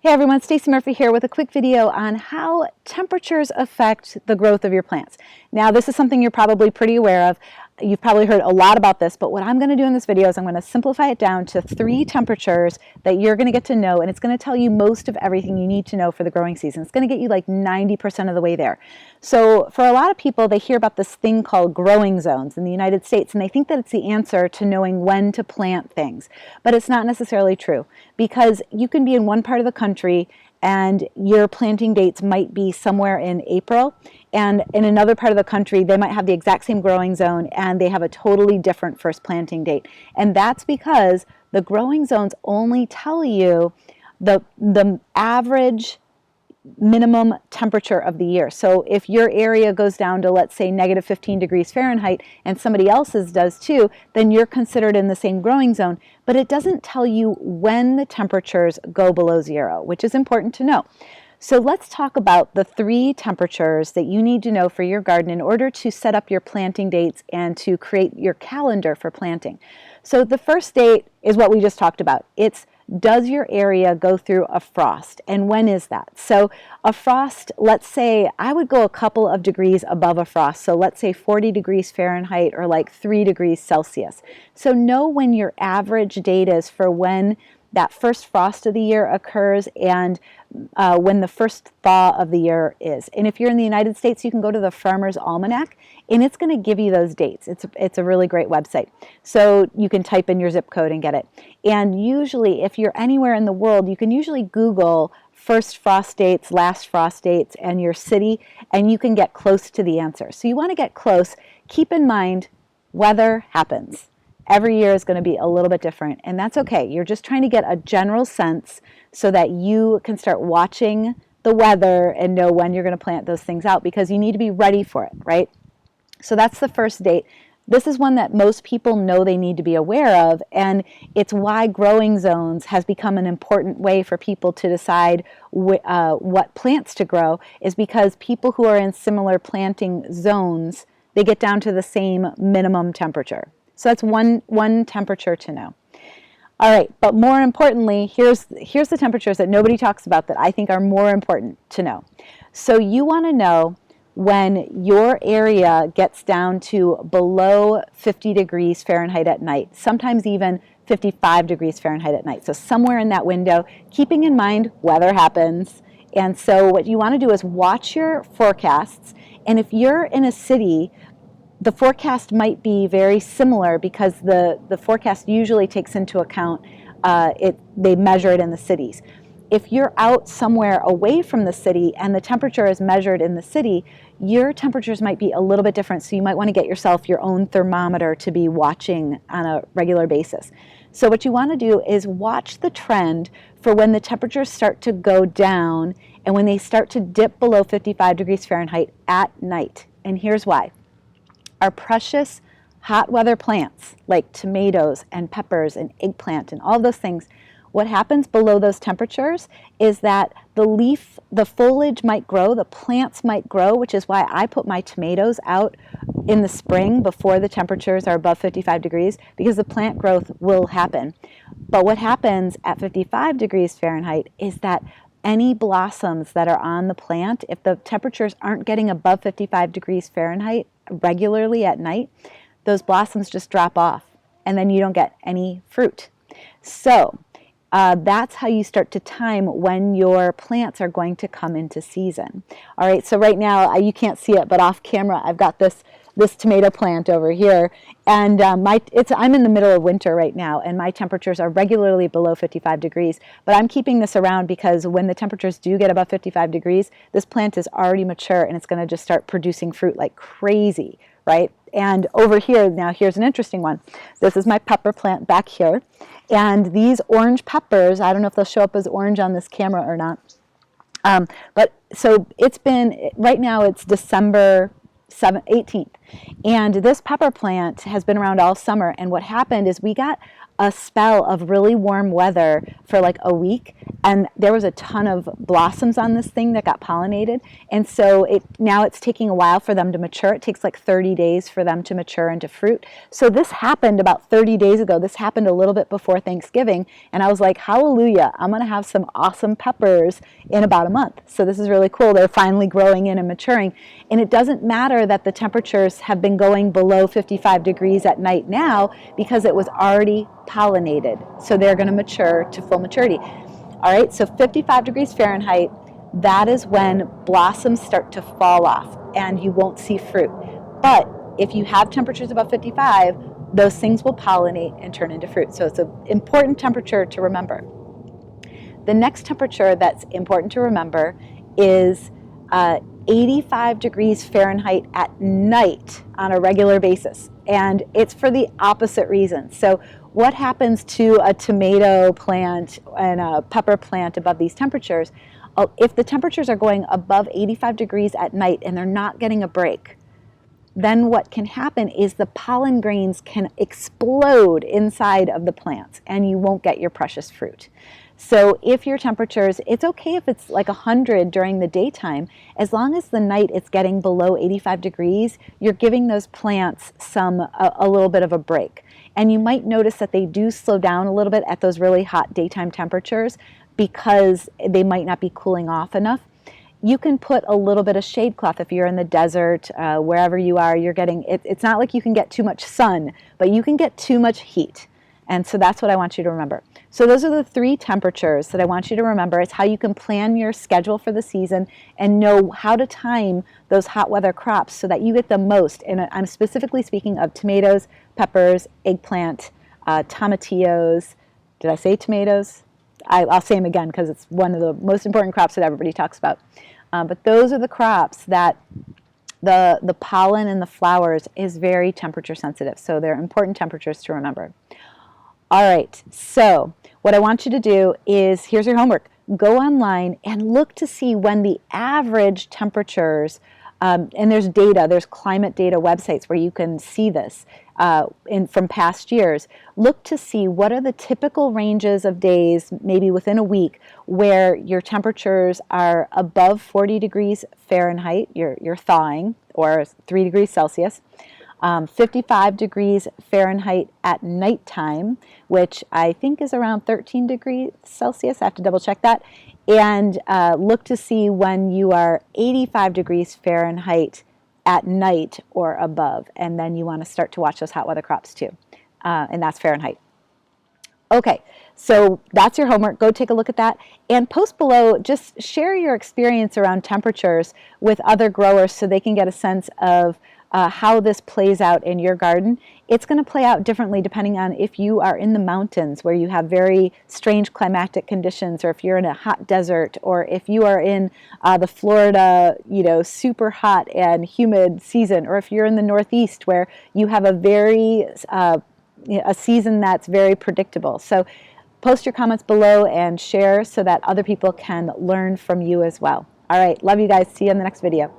Hey everyone, Stacey Murphy here with a quick video on how temperatures affect the growth of your plants. Now this is something you're probably pretty aware of. You've probably heard a lot about this, but what I'm going to do in this video is I'm going to simplify it down to 3 temperatures that you're going to get to know, and it's going to tell you most of everything you need to know for the growing season. It's going to get you like 90% of the way there. So for a lot of people, they hear about this thing called growing zones in the United States, and they think that it's the answer to knowing when to plant things. But it's not necessarily true, because you can be in one part of the country and your planting dates might be somewhere in April, and in another part of the country they might have the exact same growing zone and they have a totally different first planting date. And that's because the growing zones only tell you the average minimum temperature of the year. So if your area goes down to, let's say, negative 15 degrees Fahrenheit and somebody else's does too, then you're considered in the same growing zone. But it doesn't tell you when the temperatures go below 0, which is important to know. So let's talk about the 3 temperatures that you need to know for your garden in order to set up your planting dates and to create your calendar for planting. So the first date is what we just talked about. It's, does your area go through a frost, and when is that? So a frost, let's say, I would go a couple of degrees above a frost. So let's say 40 degrees Fahrenheit or like 3 degrees Celsius. So know when your average date is for when that first frost of the year occurs and when the first thaw of the year is. And if you're in the United States, you can go to the Farmer's Almanac and it's going to give you those dates. It's a really great website. So you can type in your zip code and get it. And usually if you're anywhere in the world, you can usually Google first frost dates, last frost dates, and your city, and you can get close to the answer. So you want to get close. Keep in mind, weather happens. Every year is going to be a little bit different, and that's okay. You're just trying to get a general sense so that you can start watching the weather and know when you're going to plant those things out, because you need to be ready for it, right? So that's the first date. This is one that most people know they need to be aware of, and it's why growing zones has become an important way for people to decide what plants to grow, is because people who are in similar planting zones, they get down to the same minimum temperature. So that's one temperature to know. All right, but more importantly, here's the temperatures that nobody talks about that I think are more important to know. So you want to know when your area gets down to below 50 degrees Fahrenheit at night, sometimes even 55 degrees Fahrenheit at night. So somewhere in that window, keeping in mind weather happens. And so what you want to do is watch your forecasts. And if you're in a city, the forecast might be very similar, because the forecast usually takes into account, they measure it in the cities. If you're out somewhere away from the city and the temperature is measured in the city, your temperatures might be a little bit different. So you might want to get yourself your own thermometer to be watching on a regular basis. So what you want to do is watch the trend for when the temperatures start to go down and when they start to dip below 55 degrees Fahrenheit at night. And here's why. Our precious hot weather plants like tomatoes and peppers and eggplant and all those things, what happens below those temperatures is that the foliage might grow, the plants might grow, which is why I put my tomatoes out in the spring before the temperatures are above 55 degrees, because the plant growth will happen. But what happens at 55 degrees Fahrenheit is that any blossoms that are on the plant, if the temperatures aren't getting above 55 degrees Fahrenheit regularly at night, those blossoms just drop off and then you don't get any fruit. So that's how you start to time when your plants are going to come into season. All right, so right now, you can't see it, but off camera, I've got this tomato plant over here, and I'm in the middle of winter right now, and my temperatures are regularly below 55 degrees, but I'm keeping this around because when the temperatures do get above 55 degrees, this plant is already mature and it's going to just start producing fruit like crazy, right? And over here, now here's an interesting one. This is my pepper plant back here, and these orange peppers, I don't know if they'll show up as orange on this camera or not, but so it's been, right now it's December 18th, and this pepper plant has been around all summer, and what happened is we got a spell of really warm weather for like a week, and there was a ton of blossoms on this thing that got pollinated, and so now it's taking a while for them to mature. It takes like 30 days for them to mature into fruit. So this happened about 30 days ago. This happened a little bit before Thanksgiving, and I was like, hallelujah, I'm going to have some awesome peppers in about a month. So this is really cool. They're finally growing in and maturing, and it doesn't matter that the temperatures have been going below 55 degrees at night now, because it was already pollinated. So they're going to mature to full maturity. All right, so 55 degrees Fahrenheit, that is when blossoms start to fall off and you won't see fruit. But if you have temperatures above 55, those things will pollinate and turn into fruit. So it's an important temperature to remember. The next temperature that's important to remember is 85 degrees Fahrenheit at night on a regular basis. And it's for the opposite reason. So what happens to a tomato plant and a pepper plant above these temperatures? If the temperatures are going above 85 degrees at night and they're not getting a break, then what can happen is the pollen grains can explode inside of the plants and you won't get your precious fruit. So if your temperatures, it's okay if it's like 100 during the daytime, as long as the night it's getting below 85 degrees, you're giving those plants a little bit of a break. And you might notice that they do slow down a little bit at those really hot daytime temperatures because they might not be cooling off enough. You can put a little bit of shade cloth if you're in the desert, wherever you are, you're getting, it's not like you can get too much sun, but you can get too much heat. And so that's what I want you to remember. So those are the 3 temperatures that I want you to remember. It's how you can plan your schedule for the season and know how to time those hot weather crops so that you get the most. And I'm specifically speaking of tomatoes, peppers, eggplant, tomatillos. Did I say tomatoes? I'll say them again because it's one of the most important crops that everybody talks about. But those are the crops that the pollen and the flowers is very temperature sensitive. So they're important temperatures to remember. All right, so what I want you to do is, here's your homework. Go online and look to see when the average temperatures, and there's data, there's climate data websites where you can see this from past years. Look to see what are the typical ranges of days, maybe within a week, where your temperatures are above 40 degrees Fahrenheit, you're thawing, or 3 degrees Celsius. 55 degrees Fahrenheit at nighttime, which I think is around 13 degrees Celsius. I have to double check that. And look to see when you are 85 degrees Fahrenheit at night or above. And then you want to start to watch those hot weather crops too. And that's Fahrenheit. Okay, so that's your homework. Go take a look at that. And post below, just share your experience around temperatures with other growers so they can get a sense of how this plays out in your garden. It's going to play out differently depending on if you are in the mountains where you have very strange climatic conditions, or if you're in a hot desert, or if you are in the Florida, super hot and humid season, or if you're in the Northeast where you have a season that's very predictable. So post your comments below and share so that other people can learn from you as well. All right, love you guys. See you in the next video.